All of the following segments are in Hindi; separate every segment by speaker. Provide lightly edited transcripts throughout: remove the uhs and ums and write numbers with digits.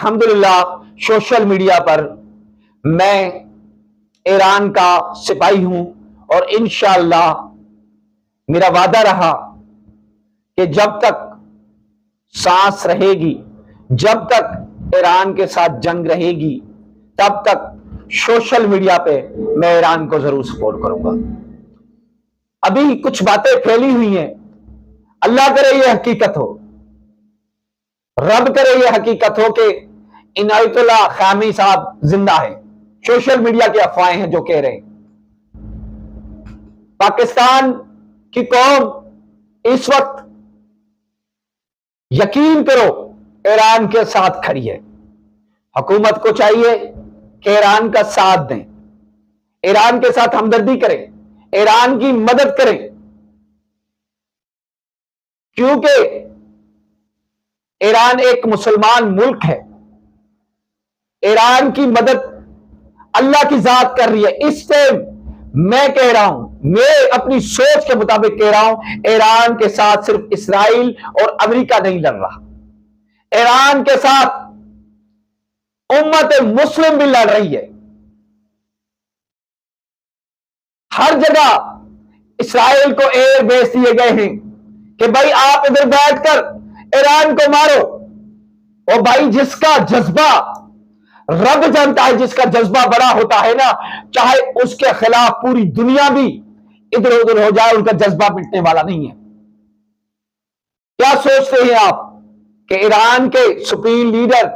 Speaker 1: अल्हम्दुलिल्लाह सोशल मीडिया पर मैं ईरान का सिपाही हूं और इंशाअल्लाह मेरा वादा रहा कि जब तक सांस रहेगी, जब तक ईरान के साथ जंग रहेगी, तब तक सोशल मीडिया पे मैं ईरान को जरूर सपोर्ट करूंगा। अभी कुछ बातें फैली हुई हैं, अल्लाह करे ये हकीकत हो, रब करे ये हकीकत हो कि इनायतुल्लाह खामी साहब जिंदा है। सोशल मीडिया की अफवाहें हैं जो कह रहे हैं। पाकिस्तान की कौम इस वक्त यकीन करो ईरान के साथ खड़ी है। हुकूमत को चाहिए कि ईरान का साथ दें, ईरान के साथ हमदर्दी करें, ईरान की मदद करें, क्योंकि ईरान एक मुसलमान मुल्क है। ईरान की मदद अल्लाह की जात कर रही है। इस टाइम मैं कह रहा हूं, मैं अपनी सोच के मुताबिक कह रहा हूं, ईरान के साथ सिर्फ इसराइल और अमेरिका नहीं लड़ रहा, ईरान के साथ उम्मत मुस्लिम भी लड़ रही है। हर जगह इसराइल को एयर बेस दिए गए हैं कि भाई आप इधर बैठकर ईरान को मारो। और भाई जिसका जज्बा रब जानता है, जिसका जज्बा बड़ा होता है ना, चाहे उसके खिलाफ पूरी दुनिया भी इधर उधर हो जाए, उनका जज्बा मिटने वाला नहीं है। क्या सोचते हैं आप कि ईरान के सुप्रीम लीडर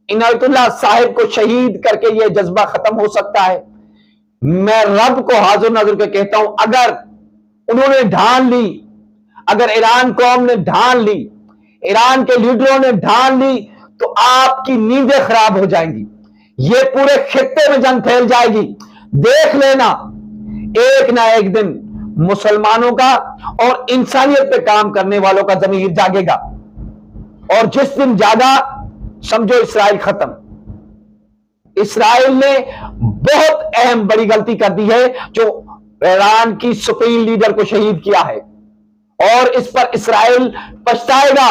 Speaker 1: इनायतुल्लाह साहिब को शहीद करके यह जज्बा खत्म हो सकता है? मैं रब को हाजिर नजर के कहता हूं, अगर उन्होंने ढाल ली, अगर ईरान कौम ने ढाल ली, ईरान के लीडरों ने ढाल ली, तो आपकी नींदें खराब हो जाएंगी। ये पूरे खित्ते में जंग फैल जाएगी। देख लेना, एक ना एक दिन मुसलमानों का और इंसानियत पे काम करने वालों का ज़मीर जागेगा, और जिस दिन जागा समझो इसराइल खत्म। इसराइल ने बहुत अहम बड़ी गलती कर दी है जो ईरान की सुप्रीम लीडर को शहीद किया है, और इस पर इसराइल पछताएगा।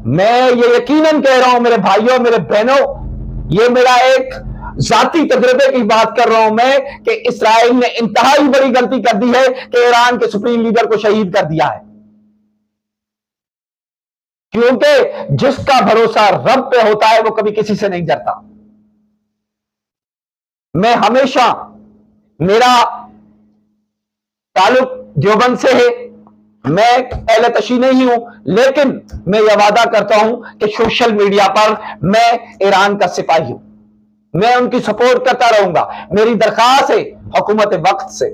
Speaker 1: मैं ये यकीनन कह रहा हूं मेरे भाइयों, मेरे बहनों, ये मेरा एक जाती तजर्बे की बात कर रहा हूं मैं, कि इसराइल ने इंतहाई बड़ी गलती कर दी है कि ईरान के सुप्रीम लीडर को शहीद कर दिया है। क्योंकि जिसका भरोसा रब पे होता है वो कभी किसी से नहीं डरता। मैं हमेशा, मेरा ताल्लुक देवबंद से है, मैं अहले तशी नहीं हूं, लेकिन मैं यह वादा करता हूं कि सोशल मीडिया पर मैं ईरान का सिपाही हूं, मैं उनकी सपोर्ट करता रहूंगा। मेरी दरखास्त है हुकूमत वक्त से,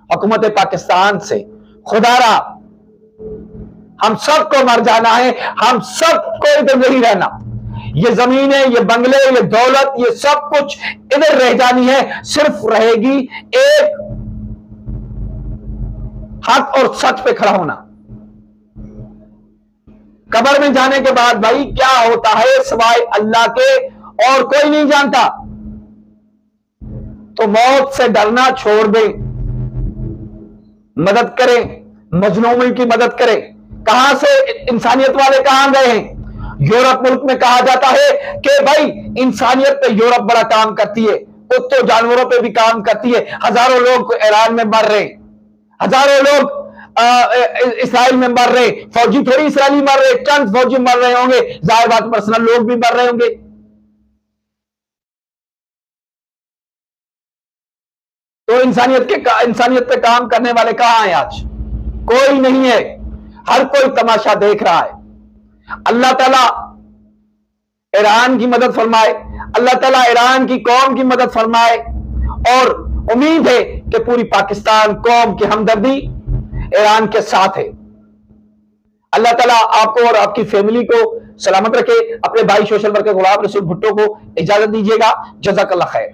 Speaker 1: हुकूमत पाकिस्तान से, खुदारा हम सबको मर जाना है, हम सबको इधर नहीं रहना। ये जमीनें, ये बंगले, ये दौलत, ये सब कुछ इधर रह जानी है। सिर्फ रहेगी एक हक और सच पे खड़ा होना। कब्र में जाने के बाद भाई क्या होता है सिवाय अल्लाह के और कोई नहीं जानता। तो मौत से डरना छोड़ दें, मदद करें, मजलूमों की मदद करें। कहां से इंसानियत वाले कहां गए हैं? यूरोप मुल्क में कहा जाता है कि भाई इंसानियत पे यूरोप बड़ा काम करती है, कुत्तों जानवरों पे भी काम करती है। हजारों लोग ईरान में मर रहे, हजारों लोग इसराइल में मर रहे। फौजी थोड़ी इसराइली मर रहे, चंद फौजी मर रहे होंगे, जाहिर बात पर्सनल लोग भी मर रहे होंगे। तो इंसानियत पे काम करने वाले कहां हैं आज? कोई नहीं है, हर कोई तमाशा देख रहा है। अल्लाह ताला ईरान की मदद फरमाए, अल्लाह ताला ईरान की कौम की मदद फरमाए, और उम्मीद है कि पूरी पाकिस्तान कौम की हमदर्दी ईरान के साथ है। अल्लाह ताला आपको और आपकी फैमिली को सलामत रखे। अपने भाई सोशल वर्कर गुलाम रसूल भुट्टो को इजाजत दीजिएगा। जज़ाकल्लाह खैर।